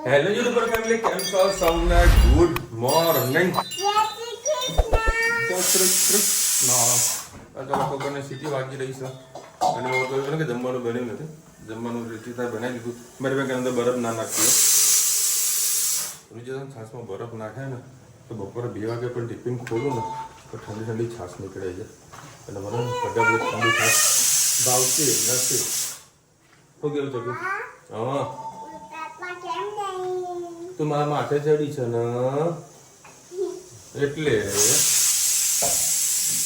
Hello YouTuber family, કેમ છો? સૌને ગુડ મોર્નિંગ. જય શ્રી કૃષ્ણ. ચાલો છોકરાને સીટી વાગી રહી છે અને હું કહ્યું કે જમવાનું બન્યું નથી. જમવાનું રીતિતા બનાવી દીધું. મારી પાસે અંદર બરફ ના નાખીએ. રૂચિતા છાશમાં બરફ નાખે ને તો બપોરે 2 વાગે પણ ટિફિન ખોલું ને તો ઠંડી ઠંડી છાશ નીકળે છે. એટલે મને ફટાફટ ઠંડી છાશ ભાવતી નથી. શું કેવું છે? હા, તું મારા માથે ચડી છે ને એટલે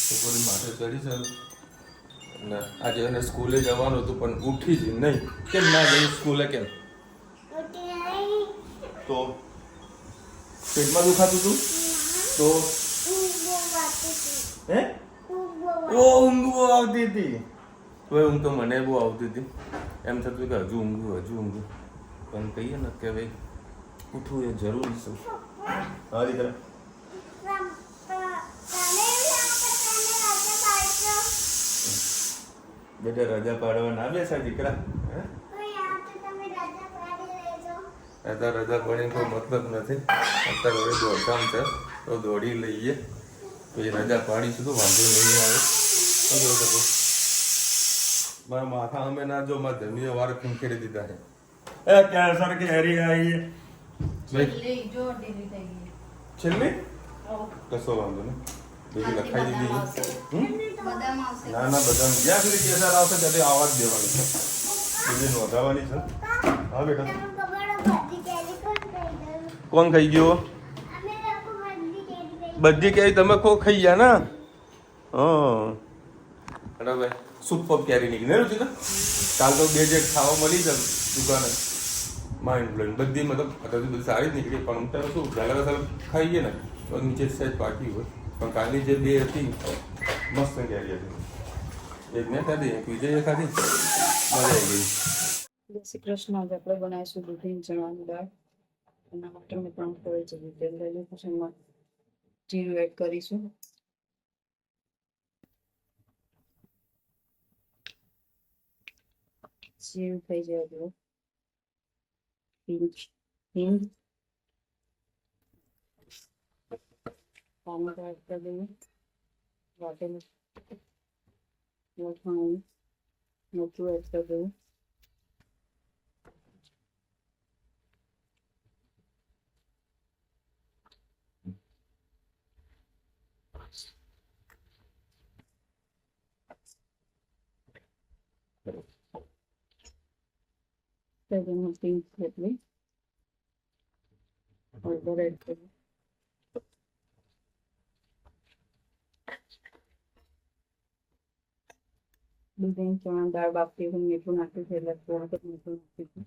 છોકરી માથે ચડી છે ને આજે એને સ્કૂલે જવાનું હતું પણ ઉઠી જ નહીં. કેમ ના જઈ સ્કૂલે? કેમ તો પેટમાં દુખાતું હતું તો હે ઓ ઊંઘ આવતી હતી. તો ઊંઘ તો મને બહુ આવતી હતી. એમ થતું કે હજુ ઊંઘું પણ કહીએ ને કે ભાઈ ઉઠવું એ જરૂરી છે. હા દીકરા, બેટા રજા પાડવા ના બેસા દીકરા. અત્યારે રજા પાડીને કોઈ મતલબ નથી. અત્યારે હવે દોડધામ છે તો દોડી લઈએ. પછી રજા પાડીશું તો વાંધો નહીં આવે. સમજો શકો મારા માથા અમે ના જો મારા ધમીએ વાર ખંખેરી દીધા છે. એ ક્યાં સર કે હરી આવી છેલ્લી કશો વાંધો નહીં. બીજી લખાઈ દીધી. ના ના બધા જ્યાં સુધી કેસર આવશે ત્યારે આવા જ દેવાની છે. બીજી નોંધાવાની છે. હા બેટા, કોણ ખાઈ ગયો? બધી કેરી તમે કો ખાઈ ગયા ને? હા બરાબર. સુપર કેરી નીકળી ને રુચિતા. કાલ તો 2 જેક ખાવા મળી જાય દુકાને. Mind blowing. બધી મતલબ બધી સારી જ નીકળી પણ અત્યારે શું પહેલાં વહેલા ખાઈએ ને તો નીચે સાઈડ પાકી હોય. પણ કાલની જે 2 હતી મસ્ત કેરી હતી. એક મેં ખાધી, એક વિજયે ખાધી, મજા આવી ગઈ. જય શ્રી કૃષ્ણ. આજે આપણે બનાવીશું દૂધીની ચણાની દાળ. એના માટે મેં 3 કઢાઈ જેટલું તેલ લઈ લીધું છે. એમાં જીરું એડ કરીશું. જીરું થઈ જાય એટલે હિંગ, ટામેટા એડ કરી દઈએ. વાટેલું લસણ મરચું એડ કરી દઈએ. તેમાં પિંક જેટલી હળદર એડ કરી. દૂધીની ચણા દાળ બાફી હું મીઠું નાખ્યું છે એટલે થોડું મીઠું નાખ્યું.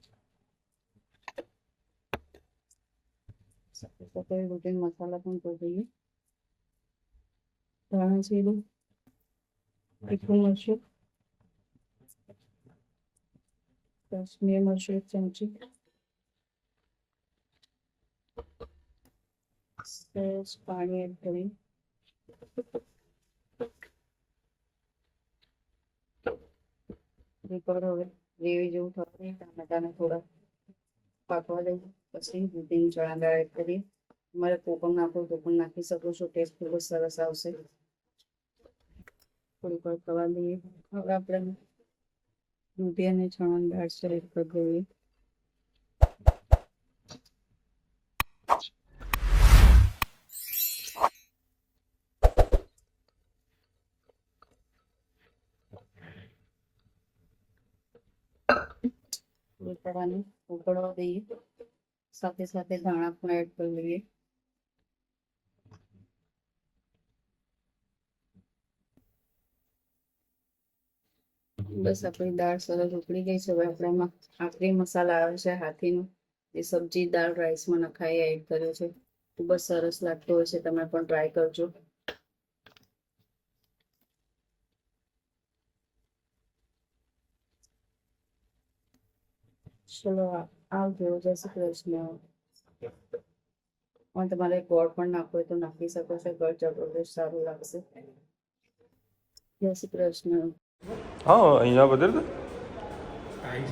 સાથે સાથે દૂધી મસાલા પણ કરી દઈએ. ધાણા જીરું, તીખું મરચું, કાશ્મીરી મરચું 1 ચમચી, સહેજ પાણી એડ કરી હવે ગ્રેવી જેવું થશે. ટામેટાને થોડા પાકવા દઈએ. પછી દૂધીની ચણા દાળ એડ કરીએ. તમારે કોકમ નાખવું તો પણ નાખી શકો છો. ટેસ્ટ ખૂબ જ સરસ આવશે. થોડીક વાર થવા દઈએ. હવે આપણે દૂધી અને ચણાની દાળ એડ કરી દઈએ. ઉકળવા દઈએ. સાથે સાથે ધાણા પણ એડ કરી લઈએ. બસ આપણી દાળ સરસ ઉકળી ગઈ છે. હવે આપણે એમાં આખરી મસાલા આવે છે હાથીનો, એ સબ્જી દાળ રાઈસમાં નખાઈ એડ કર્યો છે. ખૂબ જ સરસ લાગતો હોય છે. તમે પણ ટ્રાય કરજો. ચલો આવજો. જય શ્રી કૃષ્ણ. અને તમારે ગોળ પણ નાખવો હોય તો નાખી શકો છો. ગોળ ચટોરે સારું લાગશે. જય શ્રી કૃષ્ણ. હા અહીંયા બધે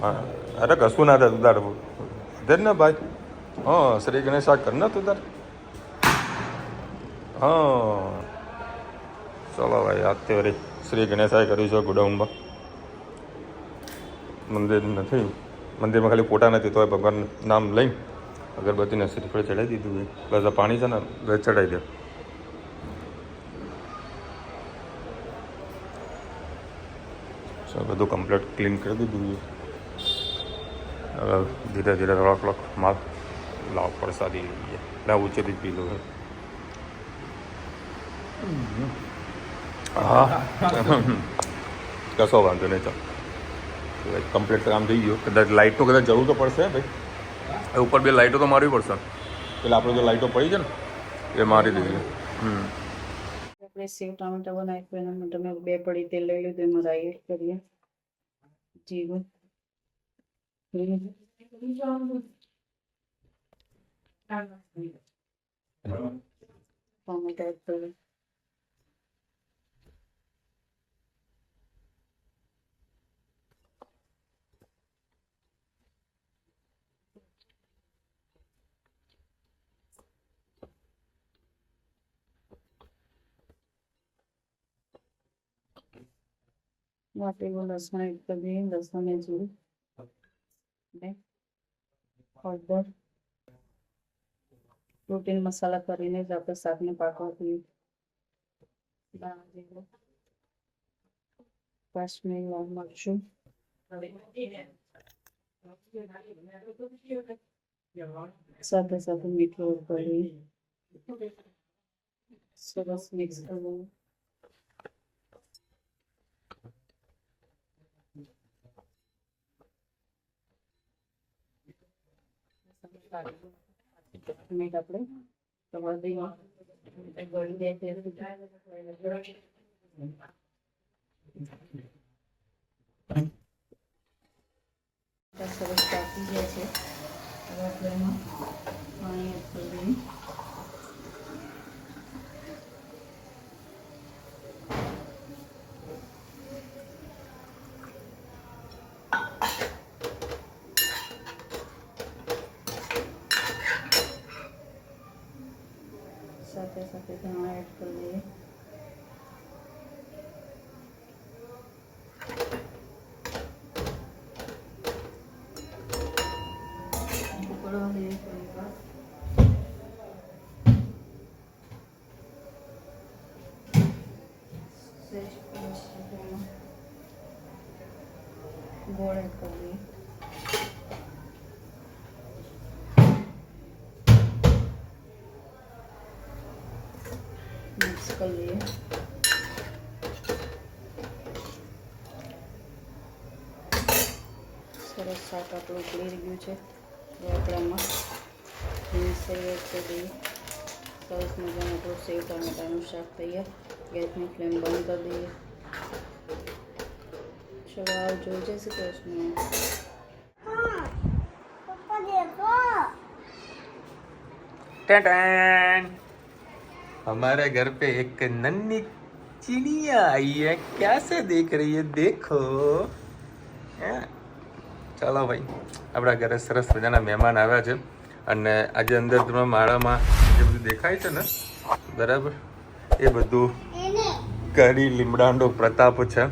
હા અરે કશું ના થતું તારે બધે ને ભાઈ. હા શ્રી ગણેશ શાક કર ને તું તાર હા ચલો ભાઈ આજથી વળી શ્રી ગણેશાય કર્યું છે ગોડાઉનમાં મંદિર નથી મંદિરમાં ખાલી ફોટા નથી તો ભગવાન નામ લઈ અગરબત્તીને શ્રીફળ ચડાવી દીધું છે બસ આ પાણી છે ને બસ ચડાવી દે બધું કમ્પ્લીટ ક્લીન કરી દીધું છે હવે ધીરે ધીરે થોડોક માલ લાવ પ્રસાદી લઈએ ના ઊંચેથી પી લો હા કશો વાંધો નહીં ચાલ કમ્પ્લીટ કામ થઈ ગયું કદાચ લાઇટનો કદાચ જરૂર તો પડશે ભાઈ ઉપર બે લાઇટો તો મારવી પડશે એટલે આપણે જો લાઇટો પડી છે ને એ મારી દઈએ આપણે સેવ ટામેટા બનાવી એના માટે મેં 2 પડી તેલ લઈ લીધું એમાં રાઈ એડ કરીએ જીરું ટામેટા એડ કરીએ વાટેલું લસણ એડ કરી દઈએ લસણ ને જીરું હળદર પ્રોટીન મસાલા કરીને જ આપણે શાકને પાકવા દઈએ દાણા જીરું કાશ્મીરી લાલ મરચું સાથે સાથે મીઠું એડ કરી સરસ મિક્સ કરવું મિનિટ આપણે તમારે દઈએ ગળી દે છે સરસ પાકી જાય છે હવે આપણે એમાં પાણી એડ કરી દઈએ સાથે સાથે ધાણા એડ કરી દઈએ ઉકળવા દઈએ થોડી વાર ગોળ એડ કરી દઈએ મિક્સ કરી લઈએ સરસ શાક આપણું ઉકળી ગયું છે હવે આપણે આમાં સેવ એડ કરી દઈએ સરસ મજાનું આપણું સેવ ટામેટાનું શાક તૈયાર ગેસની ફ્લેમ બંધ કરી દઈએ ચલો આવજો જય શ્રી કૃષ્ણ टैन हमारे घर पे एक नन्ही चिड़िया आई है कैसे देख रही है देखो ચાલો ભાઈ આપણા ઘરે સરસ મજાના મહેમાન આવ્યા છે અને આજે અંદર તમે માળામાં જે બધું દેખાય છે ને બરાબર એ બધું કઢી લીમડાનો પ્રતાપ છે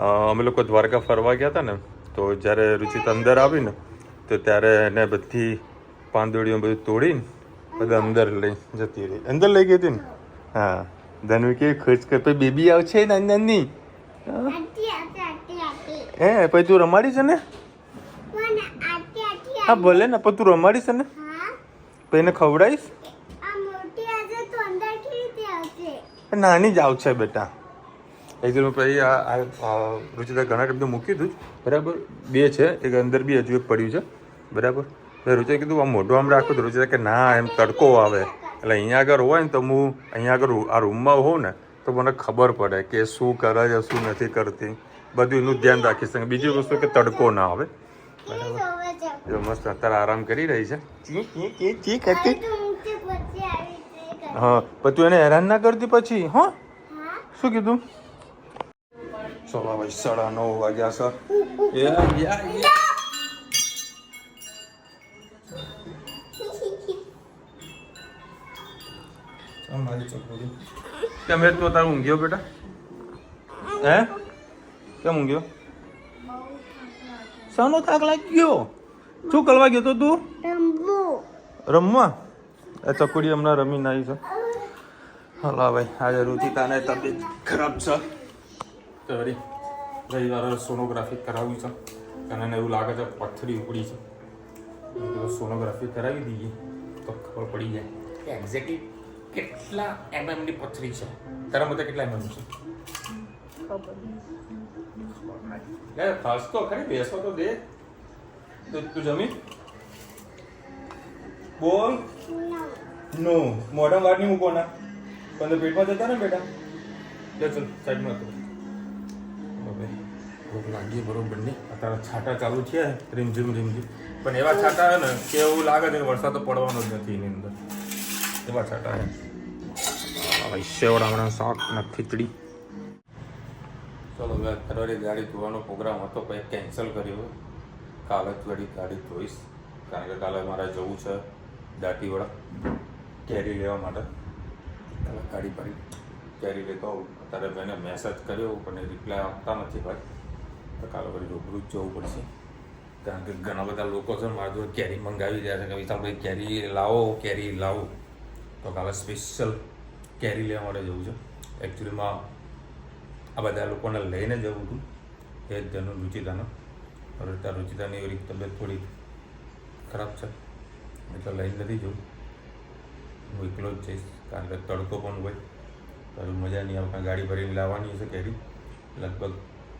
અમે લોકો દ્વારકા ફરવા ગયા હતા ને તો જ્યારે રુચિત અંદર આવી ને તો ત્યારે એને બધી પાંદડીઓ બધું તોડીને બધા અંદર લઈ જતી રહી અંદર લઈ ગઈ હતી ને હા ધનુ કે ખર્ચ કર પછી બેબી આવશે ને નાની હે પછી તું રમાડી છે ને હા ભલે ને પણ તું રમાડીશ ને પછી એને ખવડાવીશ નાની જ આવશે બેટા એકદમ પછી આ રુચિતા ઘણા ટાઈમ તો મૂક્યું હતું બરાબર બે છે એક અંદર બી હજુ એક પડ્યું છે બરાબર રુચિતા કીધું આમ મોઢું આમ રાખું તો રુચિતા કે ના એમ તડકો આવે એટલે અહીંયા આગળ હોય ને તો હું અહીંયા આગળ આ રૂમમાં હોઉં ને તો મને ખબર પડે કે શું કરે છે શું નથી કરતી બધું એનું ધ્યાન રાખીશ બીજી વસ્તુ કે તડકો ના આવે બરાબર મસ્ત અત્યારે આરામ કરી રહી છે ચી કરતી હા પણ તું એને હેરાન ના કરતી પછી હા શું કીધું ચલો ભાઈ 9:30 વાગ્યા છે મારી ચકોરી કેમ રે તું તાર ઊંઘ્યો બેટા હે કેમ ઊંઘ્યો શાનો થાક લાગ્યો શું કરવા ગયો તો તું રમવા આ ચકોડી હમણાં રમીને આવી છે હલા ભાઈ આજે રુચિતાને તબિયત ખરાબ છે તો વળી રવિવારે સોનોગ્રાફી કરાવી છે અને એને એવું લાગે છે પથરી ઉપડી છે સોનોગ્રાફી કરાવી દઈએ તો ખબર પડી જાય એક્ઝેક્ટલી કેટલા એમએમની પથરી છે તારા મતે કેટલા એમએમ છે ખાસ તો ખરી બેસો તો દે તું જમી બોલ નો મોઢા વાર નહીં મૂકવાના પણ પેટમાં જતા ને બેટા લે ચલ સાઈડમાં તો ભૂખ લાગી બરોબર નહીં અત્યારે છાંટા ચાલુ છે રીમઝીમ પણ એવા છાંટા હે ને કે એવું લાગે છે કે વરસાદ તો પડવાનો જ નથી એની અંદર એવા છાંટા હે શેવડામણા શાક ને ખીચડી ચલો હવે અત્યારે ગાડી ધોવાનો પ્રોગ્રામ હતો પછી કેન્સલ કર્યો કાલે જ વળી ગાડી ધોઈશ કારણ કે કાલે મારે જવું છે દાંતીવાડા કેરી લેવા માટે કાલે ગાડી ભરી કેરી લેતો આવું અત્યારે ભાઈને મેસેજ કર્યો પણ રિપ્લાય આપતા નથી ભાઈ તો કાલે વળી રૂબરૂ જ જવું પડશે કારણ કે ઘણા બધા લોકો છે મારા જોડે કેરી મંગાવી રહ્યા છે કે વિશાલભાઈ કેરી લાવો તો કાલે સ્પેશિયલ કેરી લેવા માટે જવું છે એકચ્યુઅલીમાં આ બધા લોકોને લઈને જવું હતું એ જ તેનું રુચિતાનું હવે ત્યાં રુચિતાની એવી તબિયત થોડી ખરાબ છે એટલે લઈને નથી જવું હું એકલો જ જઈશ કારણ કે તડકો પણ હોય તો મજા નહીં આવે ગાડી ભરીને લાવવાની છે કેરી લગભગ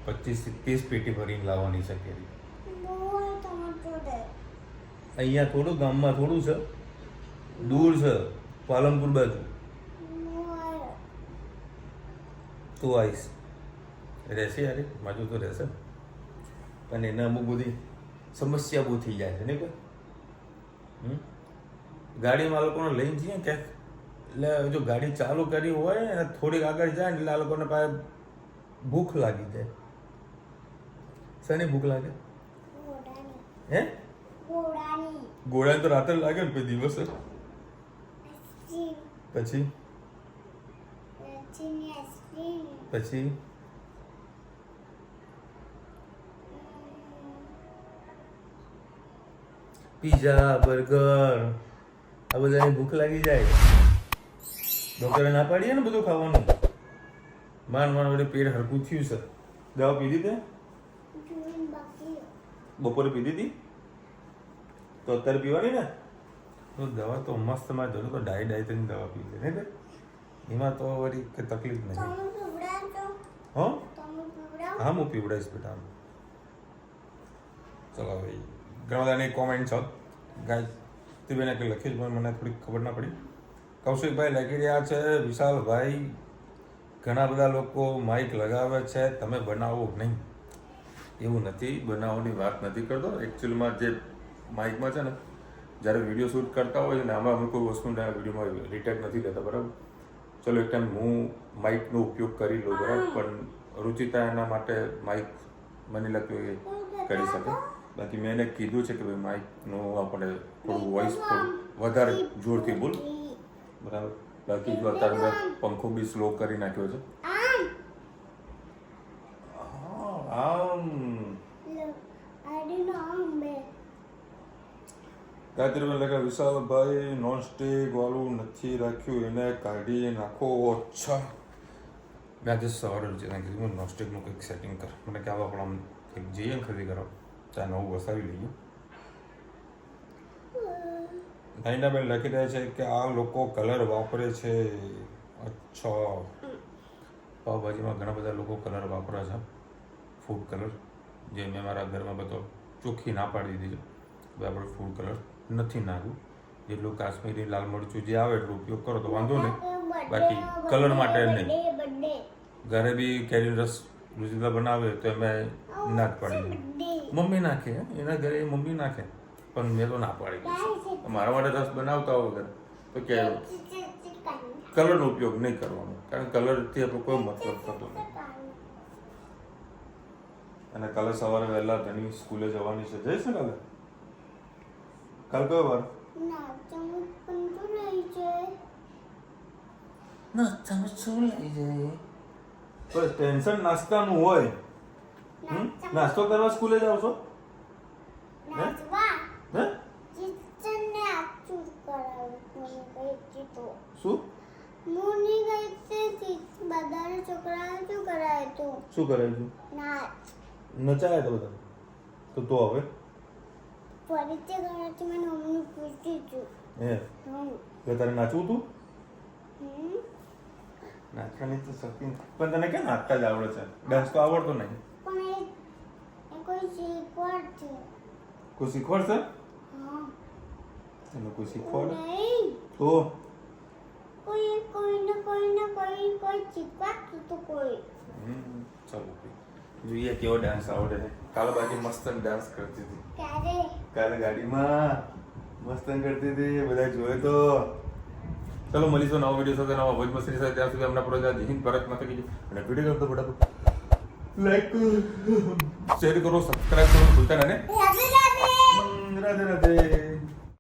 25-30 પેટી ભરીને લાવવાની છે કેરી અહીંયા થોડું ગામમાં થોડું છે દૂર છે પાલનપુર બાજુ તું આવીશ રહેશે યાર માજુ તો રહેશે પણ એને અમુક બધી સમસ્યા બહુ થઈ જાય છે ને કોઈ ગાડીમાં આ લોકોને લઈને જઈએ ક્યાંક એટલે જો ગાડી ચાલુ કરી હોય ને થોડીક આગળ જાય ને એટલે આ લોકોને પાસે ભૂખ લાગી જાય શાની ભૂખ લાગે હે ગોળાની તો રાત્રે લાગે ને પછી દિવસે પછી પીઝા બર્ગર આ બધાની ભૂખ લાગી જાય ડોક્ટરે ના પાડીએ ને બધું ખાવાનું માંડ વડે પેટ હરકું થયું છે દવા પીધી તે બપોરે પીધી હતી તો અત્યારે પીવાની ને તો દવા તો મસ્ત માં જરૂર તો ડાયની દવા પી લે ને એમાં તો વળી કઈ તકલીફ નહીં હા હું પીવડાવીશ બેટા ચલો ભાઈ ઘણા બધાની કોમેન્ટ છે ગાયત્રીબેને કંઈ લખ્યું છે મને થોડી ખબર ના પડી કૌશિકભાઈ લખી રહ્યા છે વિશાલભાઈ ઘણા બધા લોકો માઇક લગાવે છે તમે બનાવો નહીં એવું નથી બનાવવાની વાત નથી કરતો એકચ્યુઅલીમાં જે માઇકમાં છે ને જ્યારે વિડીયો શૂટ કરતા હોય ને આમાં અમે કોઈ વસ્તુના વિડીયોમાં રિટેક નથી લેતા બરાબર ચલો એક ટાઈમ હું માઇકનો ઉપયોગ કરી લઉં બરાબર પણ રુચિતા એના માટે માઇક મને લાગતું એ કરી શકે બાકી મેં એને કીધું છે કે ભાઈ માઇકનું આપણે થોડું વોઇસ થોડું વધારે જોરથી બોલ બરાબર બાકી જો અત્યારે મેં પંખો બી સ્લો કરી નાખ્યો છે ગાયત્રીબેન લખે વિશાલભાઈ નોનસ્ટિક વાળું નથી રાખ્યું એને કાઢી નાખો અચ્છા મેં આજે સવારે કીધું નોનસ્ટિકનું કંઈક સેટિંગ કર મને કહેવા આપણે આમ કંઈક જઈએ ને ખરીદી કરો ત્યાં નવું વસાવી લઈએ નાઈનાબેન લખી રહ્યા છે કે આ લોકો કલર વાપરે છે અચ્છા પાવભાજીમાં ઘણા બધા લોકો કલર વાપરે છે ફૂડ કલર જે મેં મારા ઘરમાં બધો ચોખ્ખી ના પાડી દીધી છે આપણે ફૂડ કલર નથી નાખવું જેટલું કાશ્મીરી લાલ મરચું જે આવે એટલું ઉપયોગ કરો તો વાંધો નહીં બાકી કલર માટે નહીં ઘરે બી કેરી રસ રુચિતા બનાવે તો એમ ના જ પાડી દઉં મમ્મી નાખે એના ઘરે મમ્મી નાખે પણ મેં તો ના પાડી દઈશ મારા માટે રસ બનાવતા વગર તો કે કલરનો ઉપયોગ નહીં કરવાનો કારણ કે કલરથી આપણો કોઈ મતલબ થતો નહીં અને કાલે સવારે વહેલા ધણી સ્કૂલે જવાની છે જઈશ ને કાલે કાલ કયો વાર નાસ્તામાં શું લઈ જાય? બસ ટેન્શન નાસ્તાનું હોય. નાસ્તો કરવા સ્કૂલે જાવ છો? હે? શું? શું કરાયું તું? નચાયા તો બધા. તો હવે હે તો તારે નાચવું તું? નાચવાની તો શોખીન પણ તને ક્યાં નાચતા જ આવડે છે? ડાન્સ તો આવડતો નહીં. કોઈ શીખવાડશે? તને કોઈ શીખવાડે તો? ચાલો જોઈએ કેવો ડાન્સ આવડે છે. કાલે બાકી મસ્ત ડાન્સ કરતી હતી. કાલે ગાડીમાં મસ્ત કરતી હતી, બધા જોયે તો. ચલો મળીશું નવો વિડીયો સાથે, નવા ભોજ મસ્તી સાથે. ત્યાં સુધી અમને પ્રોજા હિન્દ ભારત માં થઈ ગયું. અને વિડીયો ગમતો ફટાફટ લાઈક શેર કરો, સબસ્ક્રાઇબ કરો ભૂલતા નહીં. રાધે રાધે.